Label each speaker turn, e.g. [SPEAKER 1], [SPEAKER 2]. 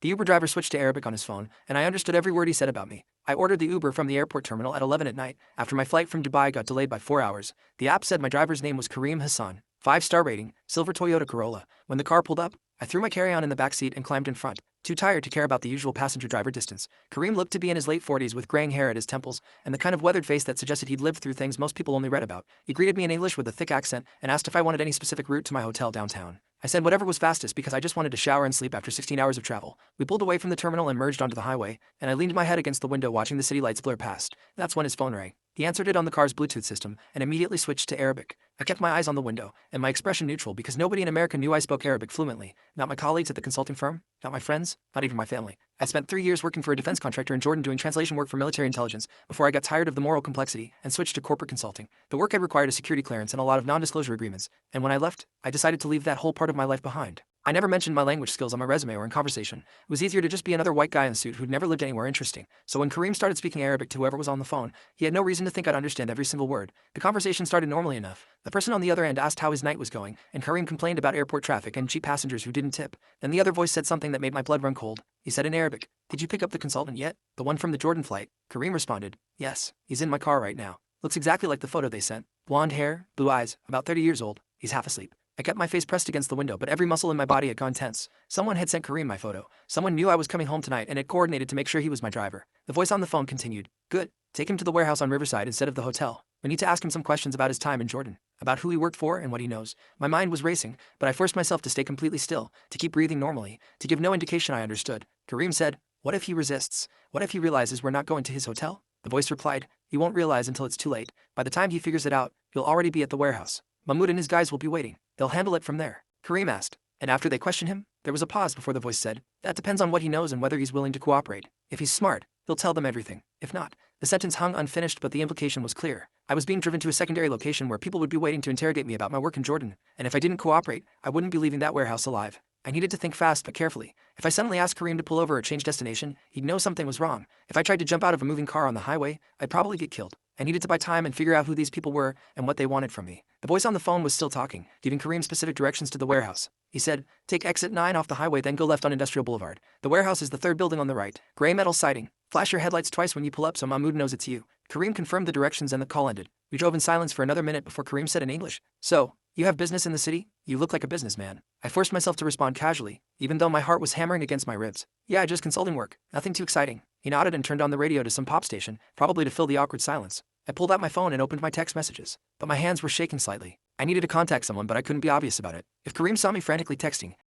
[SPEAKER 1] The Uber driver switched to Arabic on his phone, and I understood every word he said about me. I ordered the Uber from the airport terminal at 11 at night, after my flight from Dubai got delayed by 4 hours. The app said my driver's name was Kareem Hassan. 5-star rating, silver Toyota Corolla. When the car pulled up, I threw my carry-on in the back seat and climbed in front, too tired to care about the usual passenger-driver distance. Kareem looked to be in his late 40s with graying hair at his temples and the kind of weathered face that suggested he'd lived through things most people only read about. He greeted me in English with a thick accent and asked if I wanted any specific route to my hotel downtown. I said whatever was fastest because I just wanted to shower and sleep after 16 hours of travel. We pulled away from the terminal and merged onto the highway, and I leaned my head against the window watching the city lights blur past. That's when his phone rang. He answered it on the car's Bluetooth system and immediately switched to Arabic. I kept my eyes on the window and my expression neutral because nobody in America knew I spoke Arabic fluently. Not my colleagues at the consulting firm, not my friends, not even my family. I spent 3 years working for a defense contractor in Jordan doing translation work for military intelligence before I got tired of the moral complexity and switched to corporate consulting. The work had required a security clearance and a lot of non-disclosure agreements, and when I left, I decided to leave that whole part of my life behind. I never mentioned my language skills on my resume or in conversation. It was easier to just be another white guy in a suit who'd never lived anywhere interesting. So when Kareem started speaking Arabic to whoever was on the phone, he had no reason to think I'd understand every single word. The conversation started normally enough. The person on the other end asked how his night was going, and Kareem complained about airport traffic and cheap passengers who didn't tip. Then the other voice said something that made my blood run cold. He said in Arabic, "Did you pick up the consultant yet? The one from the Jordan flight?" Kareem responded, "Yes, he's in my car right now. Looks exactly like the photo they sent. Blonde hair, blue eyes, about 30 years old. He's half asleep." I kept my face pressed against the window, but every muscle in my body had gone tense. Someone had sent Kareem my photo. Someone knew I was coming home tonight and had coordinated to make sure he was my driver. The voice on the phone continued, "Good. Take him to the warehouse on Riverside instead of the hotel. We need to ask him some questions about his time in Jordan, about who he worked for and what he knows." My mind was racing, but I forced myself to stay completely still, to keep breathing normally, to give no indication I understood. Kareem said, "What if he resists? What if he realizes we're not going to his hotel?" The voice replied, "He won't realize until it's too late. By the time he figures it out, you'll already be at the warehouse. Mahmoud and his guys will be waiting. They'll handle it from there." Kareem asked, "And after they question him?" There was a pause before the voice said, "That depends on what he knows and whether he's willing to cooperate. If he's smart, he'll tell them everything. If not." The sentence hung unfinished, but the implication was clear. I was being driven to a secondary location where people would be waiting to interrogate me about my work in Jordan, and if I didn't cooperate, I wouldn't be leaving that warehouse alive. I needed to think fast but carefully. If I suddenly asked Kareem to pull over or change destination, he'd know something was wrong. If I tried to jump out of a moving car on the highway, I'd probably get killed. I needed to buy time and figure out who these people were and what they wanted from me. The voice on the phone was still talking, giving Kareem specific directions to the warehouse. He said, "Take exit 9 off the highway, then go left on Industrial Boulevard. The warehouse is the third building on the right. Gray metal siding. Flash your headlights twice when you pull up so Mahmoud knows it's you." Kareem confirmed the directions and the call ended. We drove in silence for another minute before Kareem said in English, "So, you have business in the city? You look like a businessman." I forced myself to respond casually, even though my heart was hammering against my ribs. "Yeah, just consulting work. Nothing too exciting." He nodded and turned on the radio to some pop station, probably to fill the awkward silence. I pulled out my phone and opened my text messages, but my hands were shaking slightly. I needed to contact someone, but I couldn't be obvious about it. If Kareem saw me frantically texting,